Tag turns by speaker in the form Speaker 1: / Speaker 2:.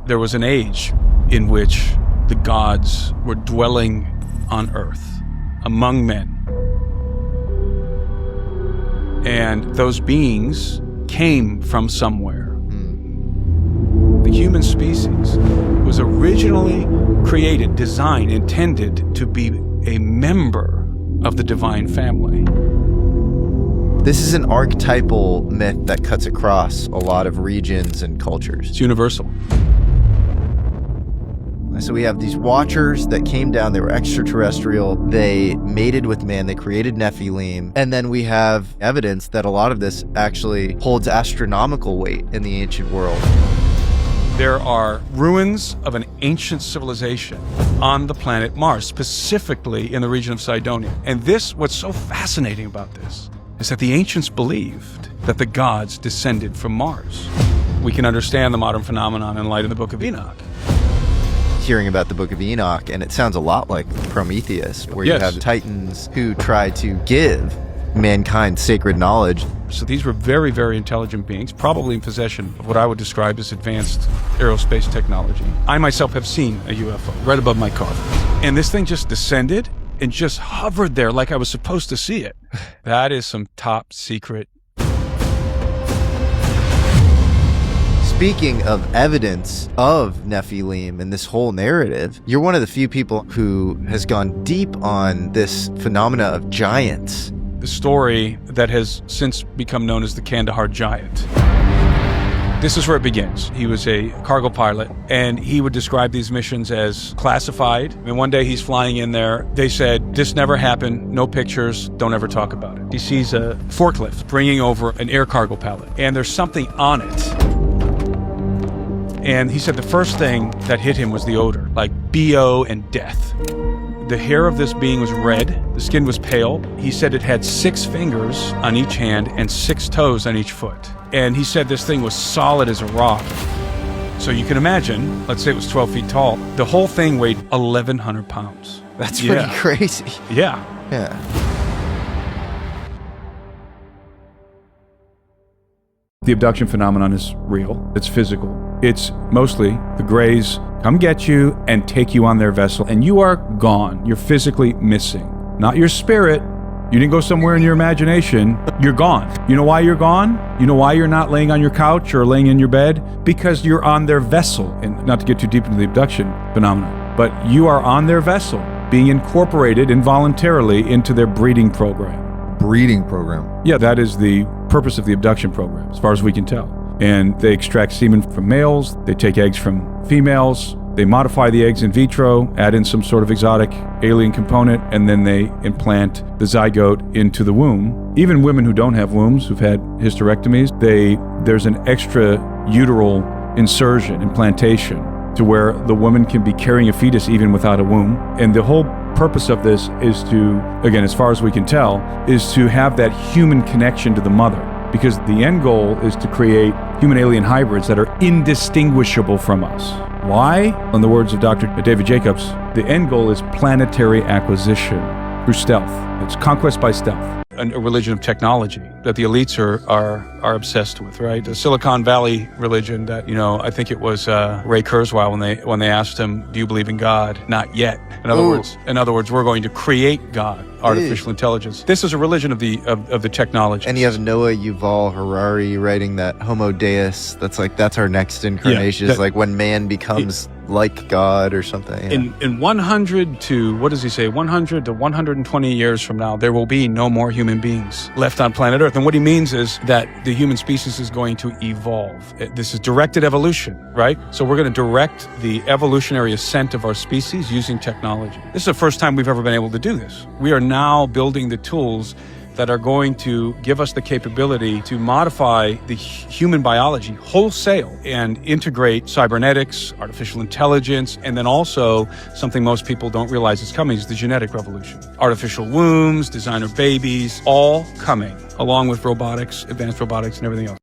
Speaker 1: there was an age in which the gods were dwelling on earth among men. And those beings came from somewhere. The human species was originally created, designed, intended to be a member of the divine family.
Speaker 2: This is an archetypal myth that cuts across a lot of regions and cultures.
Speaker 1: It's universal.
Speaker 2: So we have these watchers that came down, they were extraterrestrial, they mated with man, they created Nephilim, and then we have evidence that a lot of this actually holds astronomical weight in the ancient world.
Speaker 1: There are ruins of an ancient civilization on the planet Mars, specifically in the region of Cydonia. And what's so fascinating about this is that the ancients believed that the gods descended from Mars. We can understand the modern phenomenon in light of the Book of Enoch.
Speaker 2: Hearing about the Book of Enoch, and it sounds a lot like Prometheus, where
Speaker 1: Yes.
Speaker 2: you have titans who try to give mankind sacred knowledge.
Speaker 1: So these were very, very intelligent beings, probably in possession of what I would describe as advanced aerospace technology. I myself have seen a UFO right above my car. And this thing just descended and just hovered there like I was supposed to see it. That is some top secret.
Speaker 2: Speaking of evidence of Nephilim and this whole narrative, you're one of the few people who has gone deep on this phenomena of giants.
Speaker 1: The story that has since become known as the Kandahar Giant. This is where it begins. He was a cargo pilot, and he would describe these missions as classified. And one day he's flying in there. They said, this never happened, no pictures, don't ever talk about it. He sees a forklift bringing over an air cargo pallet, and there's something on it. And he said the first thing that hit him was the odor, like BO and death. The hair of this being was red, the skin was pale. He said it had 6 fingers on each hand and 6 toes on each foot. And he said this thing was solid as a rock. So you can imagine, let's say it was 12 feet tall, the whole thing weighed 1,100 pounds.
Speaker 2: That's pretty crazy.
Speaker 1: Yeah.
Speaker 2: Yeah.
Speaker 1: The abduction phenomenon is real. It's physical. It's mostly the Greys come get you and take you on their vessel, and you are gone. You're physically missing. Not your spirit. You didn't go somewhere in your imagination. You're gone. You know why you're gone? You know why you're not laying on your couch or laying in your bed? Because you're on their vessel. And not to get too deep into the abduction phenomenon, but you are on their vessel, being incorporated involuntarily into their breeding program.
Speaker 3: Breeding program?
Speaker 1: Yeah, that is the purpose of the abduction program, as far as we can tell. And they extract semen from males, they take eggs from females, they modify the eggs in vitro, add in some sort of exotic alien component, and then they implant the zygote into the womb. Even women who don't have wombs, who've had hysterectomies, there's an extra uteral insertion, implantation, to where the woman can be carrying a fetus even without a womb. And the whole purpose of this is to, again, as far as we can tell, is to have that human connection to the mother. Because the end goal is to create human-alien hybrids that are indistinguishable from us. Why? In the words of Dr. David Jacobs, the end goal is planetary acquisition through stealth. It's conquest by stealth. A religion of technology that the elites are obsessed with, right? The Silicon Valley religion that, I think it was Ray Kurzweil when they asked him, do you believe in God? Not yet. In other words, we're going to create God, artificial intelligence. This is a religion of the technology.
Speaker 2: And you have Noah Yuval Harari writing that Homo Deus. That's our next incarnation. It's like when man becomes like God or something. Yeah.
Speaker 1: In 100 to, what does he say, 100 to 120 years from now, there will be no more human beings left on planet Earth. And what he means is that the human species is going to evolve. This is directed evolution, right? So we're going to direct the evolutionary ascent of our species using technology. This is the first time we've ever been able to do this. We are now building the tools that are going to give us the capability to modify the human biology wholesale and integrate cybernetics, artificial intelligence, and then also something most people don't realize is coming is the genetic revolution. Artificial wombs, designer babies, all coming, along with robotics, advanced robotics, and everything else.